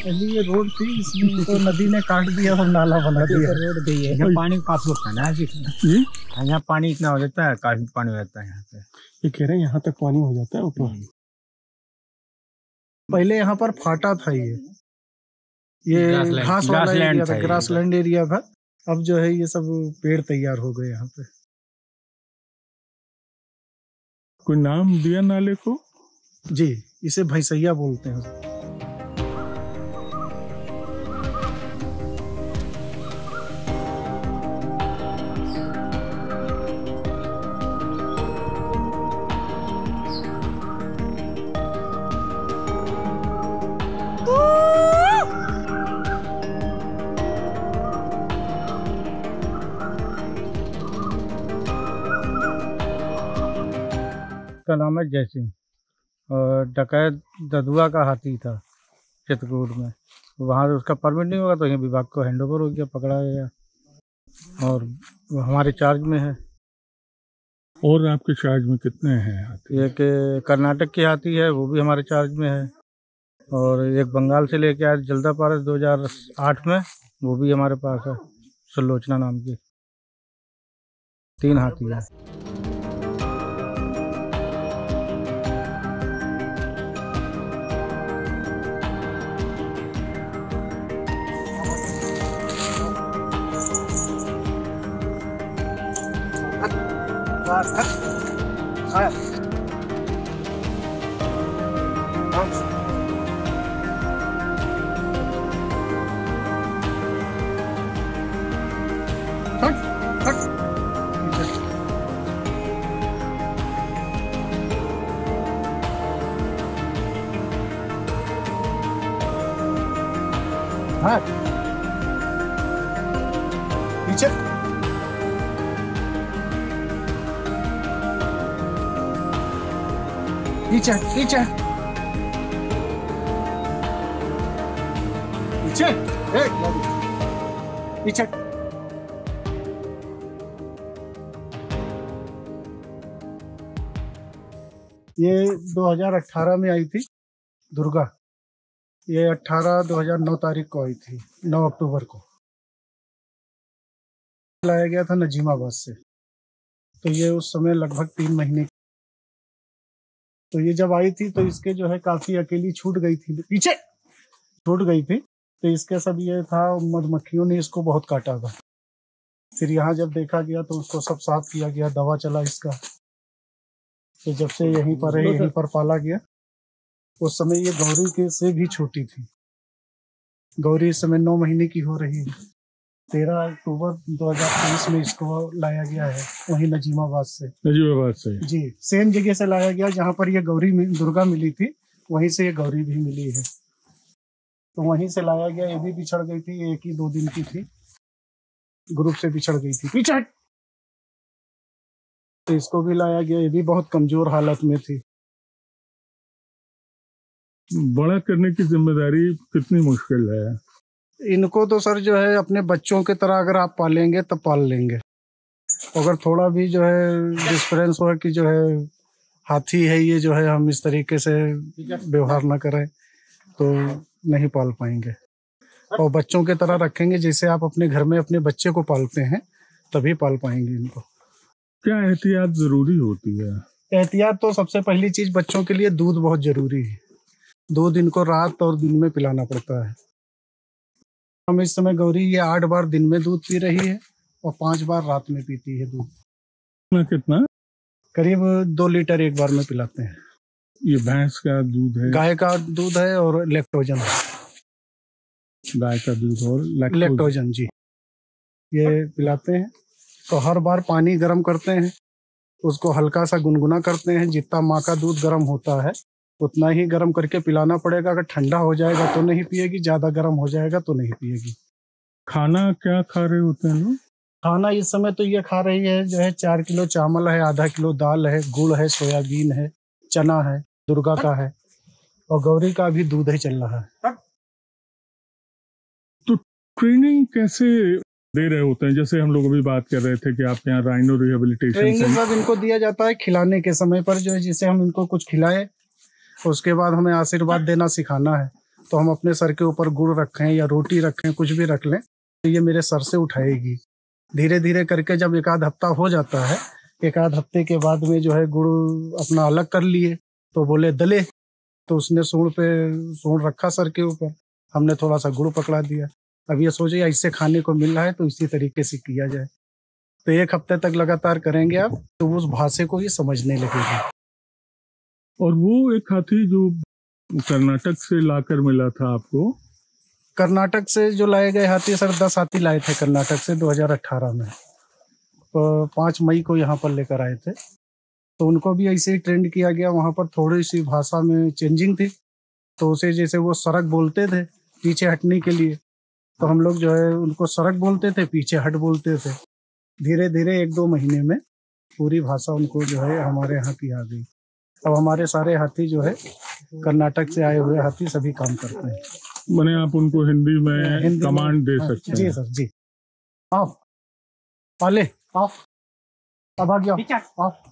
अभी ये रोड थी, इसमें तो नदी ने काट दिया और नाला बना दिया, रोड दी है। यहाँ पानी काफी होता है ना जी, यहाँ पानी इतना हो जाता है, काफी पानी हो जाता है यहाँ पे। ये कह रहे हैं यहाँ तक पानी हो जाता है ऊपर। पहले यहाँ पर फाटा था, ये घास वाला एरिया था, ग्रासलैंड एरिया था। अब जो है ये सब पेड़ तैयार हो गए यहाँ पे। कोई नाम दिया नाले को? जी, इसे भैंसैया बोलते हैं। का नाम है जय सिंह, और डकैत ददुआ का हाथी था चित्रकूट में। वहाँ उसका परमिट नहीं होगा तो ये विभाग को हैंडओवर हो गया, पकड़ा गया और हमारे चार्ज में है। और आपके चार्ज में कितने हैं हाथी? एक कर्नाटक की हाथी है, वो भी हमारे चार्ज में है, और एक बंगाल से लेके आए जल्दा पारस 2008 में, वो भी हमारे पास है, सुलोचना नाम की। 3 हाथी है। पीछे पीछे पीछे पीछे पीछे। ये 2018 में आई थी दुर्गा। ये 2009 तारीख को आई थी, 9 अक्टूबर को लाया गया था नजीमाबाद से। तो ये उस समय लगभग 3 महीने। तो ये जब आई थी तो इसके जो है काफी अकेली छूट गई थी, पीछे छूट गई थी। तो इसके सब ये था, मधुमक्खियों ने इसको बहुत काटा था। फिर यहाँ जब देखा गया तो उसको सब साफ किया गया, दवा चला इसका। तो जब से यहीं पर है, यहीं पर पाला गया। उस समय ये गौरी के से भी छोटी थी। गौरी इस समय 9 महीने की हो रही है। 13 अक्टूबर 2023 में इसको लाया गया है, वहीं नजीमाबाद से। नजीमाबाद से जी, सेम जगह से लाया गया जहाँ पर ये गौरी दुर्गा मिली थी, वहीं से ये गौरी भी मिली है। तो वहीं से लाया गया। ये भी बिछड़ गई थी, 1 ही 2 दिन की थी, ग्रुप से बिछड़ गई थी। पीछे तो इसको भी लाया गया। ये भी बहुत कमजोर हालत में थी। बड़ा करने की जिम्मेदारी कितनी मुश्किल है? इनको तो सर जो है अपने बच्चों की तरह अगर आप पालेंगे तब पाल लेंगे। अगर थोड़ा भी जो है डिफरेंस हो कि जो है हाथी है ये, जो है हम इस तरीके से व्यवहार ना करें तो नहीं पाल पाएंगे। और बच्चों की तरह रखेंगे, जैसे आप अपने घर में अपने बच्चे को पालते हैं तभी पाल पाएंगे इनको। क्या एहतियात जरूरी होती है? एहतियात तो सबसे पहली चीज बच्चों के लिए दूध बहुत जरूरी है। दूध इनको रात और दिन में पिलाना पड़ता है। हम इस समय गौरी ये 8 बार दिन में दूध पी रही है और 5 बार रात में पीती है दूध। कितना? करीब 2 लीटर एक बार में पिलाते हैं। ये भैंस का दूध है? गाय का दूध है और लैक्टोजन। गाय का दूध और लैक्टोजन जी, ये पिलाते हैं। तो हर बार पानी गर्म करते हैं, उसको हल्का सा गुनगुना करते हैं। जितना माँ का दूध गर्म होता है उतना ही गर्म करके पिलाना पड़ेगा। अगर ठंडा हो जाएगा तो नहीं पिएगी, ज्यादा गर्म हो जाएगा तो नहीं पिएगी। खाना क्या खा रहे होते हैं लोग? खाना इस समय तो ये खा रही है जो है 4 किलो चावल है, आधा किलो दाल है, गुड़ है, सोयाबीन है, चना है, दुर्गा का है, और गौरी का भी दूध ही चल रहा है। तो ट्रेनिंग कैसे दे रहे होते हैं? जैसे हम लोग अभी बात कर रहे थे कि आपके यहाँ राइनो रिहेबिलिटेशन ट्रेनिंग सब इनको दिया जाता है खिलाने के समय पर, जो है जिसे हम इनको कुछ खिलाए, उसके बाद हमें आशीर्वाद देना सिखाना है। तो हम अपने सर के ऊपर गुड़ रखें या रोटी रखें, कुछ भी रख लें, तो ये मेरे सर से उठाएगी। धीरे धीरे करके जब एक आध हफ्ता हो जाता है, एक आध हफ्ते के बाद में जो है गुड़ अपना अलग कर लिए, तो बोले दले, तो उसने सूंड रखा सर के ऊपर, हमने थोड़ा सा गुड़ पकड़ा दिया। अब ये सोचिए ऐसे खाने को मिल रहा है तो इसी तरीके से किया जाए। तो एक हफ्ते तक लगातार करेंगे आप, तो उस भाषा को ये समझने लगेगी। और वो एक हाथी जो कर्नाटक से लाकर मिला था आपको? कर्नाटक से जो लाए गए हाथी सर 10 हाथी लाए थे कर्नाटक से 2018 में, तो 5 मई को यहाँ पर लेकर आए थे। तो उनको भी ऐसे ही ट्रेंड किया गया, वहाँ पर थोड़ी सी भाषा में चेंजिंग थी, तो उसे जैसे वो सरक बोलते थे पीछे हटने के लिए, तो हम लोग जो है उनको सरक बोलते थे, पीछे हट बोलते थे। धीरे धीरे 1-2 महीने में पूरी भाषा उनको जो है हमारे यहाँ की आ गई। अब हमारे सारे हाथी जो है कर्नाटक से आए हुए हाथी सभी काम करते हैं। माने आप उनको हिंदी में कमांड दे सकते हैं? जी सर जी। ऑफ पाले ऑफ, अब आ गया ऑफ।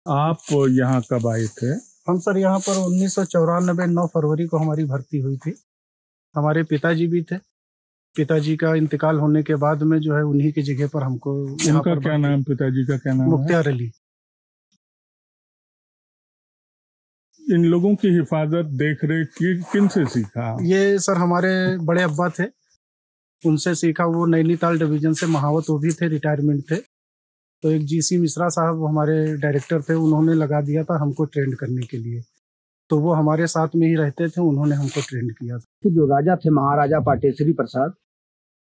आप यहाँ कब आए थे? हम सर यहाँ पर 1994 9 फरवरी को हमारी भर्ती हुई थी। हमारे पिताजी भी थे, पिताजी का इंतकाल होने के बाद में जो है उन्हीं की जगह पर हमको। उनका क्या नाम, पिताजी का क्या नाम? मुख्तियार अली। इन लोगों की हिफाजत देख रेख किन से सीखा? ये सर हमारे बड़े अब्बा थे, उनसे सीखा। वो नैनीताल डिवीजन से महावत वो भी थे, रिटायरमेंट थे। तो एक GC मिश्रा साहब हमारे डायरेक्टर थे, उन्होंने लगा दिया था हमको ट्रेंड करने के लिए। तो वो हमारे साथ में ही रहते थे, उन्होंने हमको ट्रेंड किया था। तो जो राजा थे महाराजा पाटेश्वरी प्रसाद,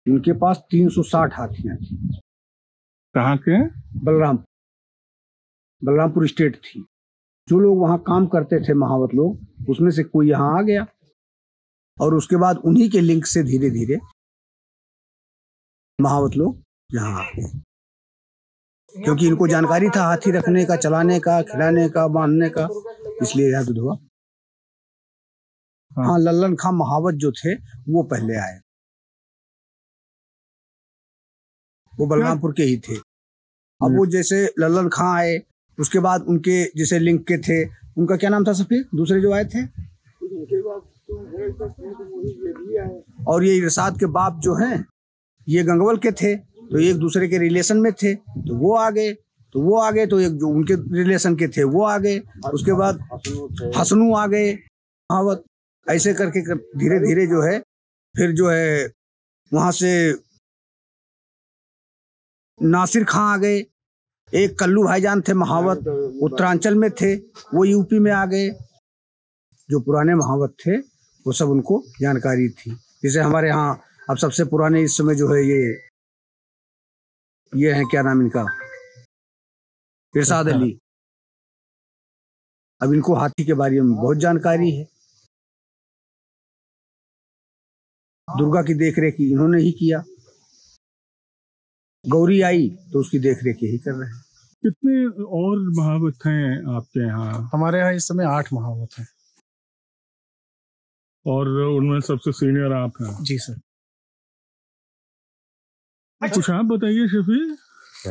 उनके पास 360 हाथियां थी। कहाँ के? बलरामपुर स्टेट थी। जो लोग वहाँ काम करते थे महावत लोग, उसमें से कोई यहाँ आ गया और उसके बाद उन्हीं के लिंक से धीरे धीरे महावत लोग यहाँ आ गए, क्योंकि इनको जानकारी था हाथी रखने का, चलाने का, खिलाने का, बांधने का, इसलिए यहाँ दूध हुआ। हाँ, लल्लन खां महावत जो थे वो पहले आए, वो बलरामपुर के ही थे। अब वो जैसे लल्लन खां आए, उसके बाद उनके जैसे लिंक के थे, उनका क्या नाम था सफीर, दूसरे जो आए थे, और ये इरशाद के बाप जो हैं ये गंगवल के थे, तो एक दूसरे के रिलेशन में थे, तो वो आ गए, तो एक जो उनके रिलेशन के थे वो आ गए, उसके बाद हसनू आ गए महावत। ऐसे करके धीरे धीरे जो है फिर जो है वहां से नासिर खां आ गए। एक कल्लू भाईजान थे महावत, उत्तरांचल में थे, वो यूपी में आ गए। जो पुराने महावत थे वो सब उनको जानकारी थी। जैसे हमारे यहाँ अब सबसे पुराने इस समय जो है ये है, क्या नाम इनका, इरशाद अली। अब इनको हाथी के बारे में बहुत जानकारी है। दुर्गा की देखरेख इन्होंने ही किया, गौरी आई तो उसकी देखरेख यही कर रहे हैं। कितने और महावत हैं आपके यहाँ? हमारे यहाँ इस समय 8 महावत हैं। और उनमें सबसे सीनियर आप हैं? जी सर। कुछ आप बताइए शफी,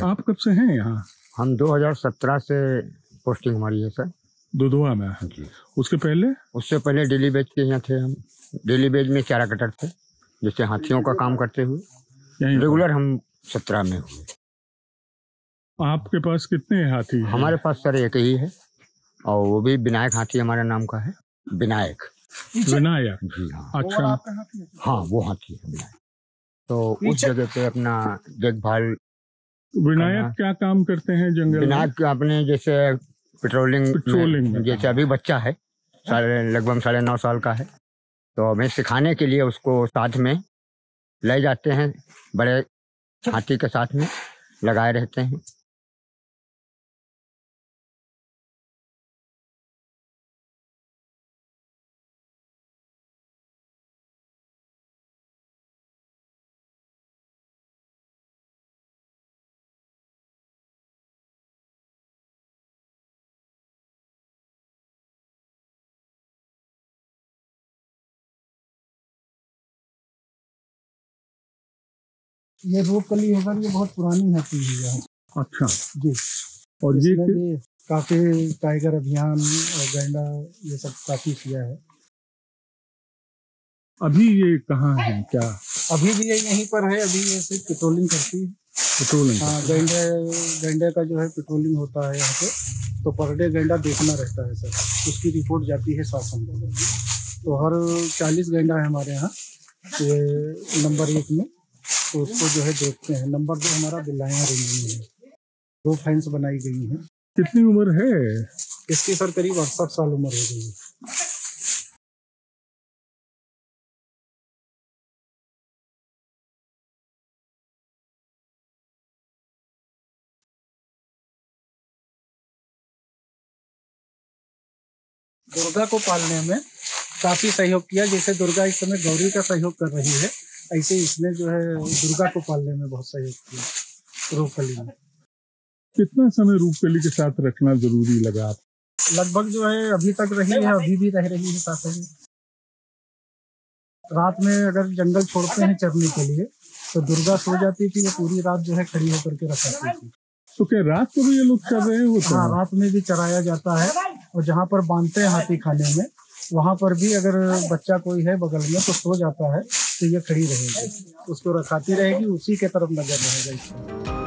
आप कब से हैं यहाँ? हम 2017 से पोस्टिंग हमारी है सर, दुधवा में जी। उसके पहले डेली बेज के यहाँ थे हम। डेली बेज में चारा कटर थे, जैसे हाथियों का काम करते हुए रेगुलर हम 17 में हुए। आपके पास कितने हाथी हैं? हमारे पास सर एक ही है, और वो भी विनायक हाथी हमारे नाम का है। विनायक जी हाँ। अच्छा, हाँ वो हाथी है विनायक। तो उस जगह पे अपना देखभाल। विनायक क्या काम करते हैं जंगल में? विनायक अपने जैसे पेट्रोलिंग में, जैसे अभी बच्चा है लगभग 9.5 साल का है, तो हमें सिखाने के लिए उसको साथ में ले जाते हैं, बड़े हाथी के साथ में लगाए रहते हैं। ये रूपकली है सर, ये बहुत पुरानी हाथी है। अच्छा जी। और ये काफी टाइगर अभियान और गैंडा ये सब काफी किया है। अभी ये कहाँ है क्या? अभी भी ये यहीं पर है, अभी ये सिर्फ पेट्रोलिंग करती है। पेट्रोलिंग? हाँ, गैंडे का जो है पेट्रोलिंग होता है यहाँ पे, तो पर डे गैंडा देखना रहता है सर, उसकी रिपोर्ट जाती है शासन को। तो हर 40 गैंडा है हमारे यहाँ ये नंबर 1 में, तो उसको जो है देखते हैं। नंबर 2 हमारा बिल्लाया रेंज में है, 2 फेंस बनाई गई हैं। कितनी उम्र है इसकी सर? करीब 68 साल उम्र हो गई है। दुर्गा को पालने में काफी सहयोग किया। जैसे दुर्गा इस समय गौरी का सहयोग कर रही है, ऐसे इसने जो है दुर्गा को पालने में बहुत सहयोग किया। रूपकली में कितना समय रूपकली के साथ रखना जरूरी लगा आप? लगभग जो है अभी तक रही है, अभी भी रह रही है साथ में। रात में अगर जंगल छोड़ते हैं चरने के लिए तो दुर्गा सो जाती थी, ये पूरी रात जो है खड़ी होकर के रखाती थी। तो क्या रात को भी ये लोग चर रहे होते हैं? हाँ, रात में भी चराया जाता है। और जहाँ पर बांधते हैं हाथी खाने में, वहाँ पर भी अगर बच्चा कोई है बगल में तो सो जाता है तो ये खड़ी रहेगी, उसको रखाती रहेगी, उसी के तरफ नजर रहेगा।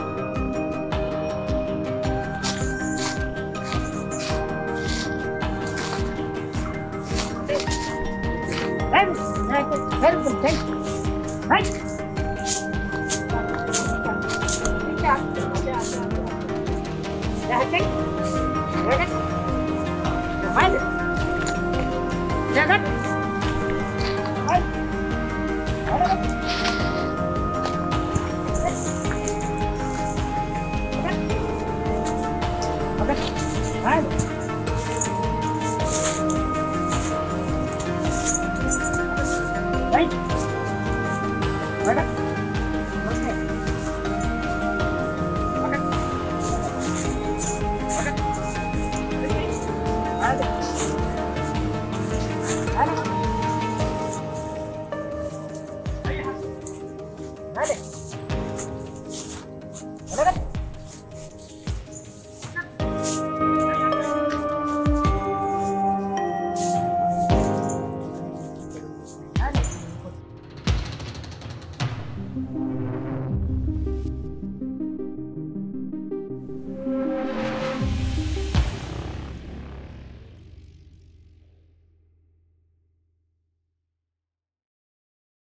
Vale.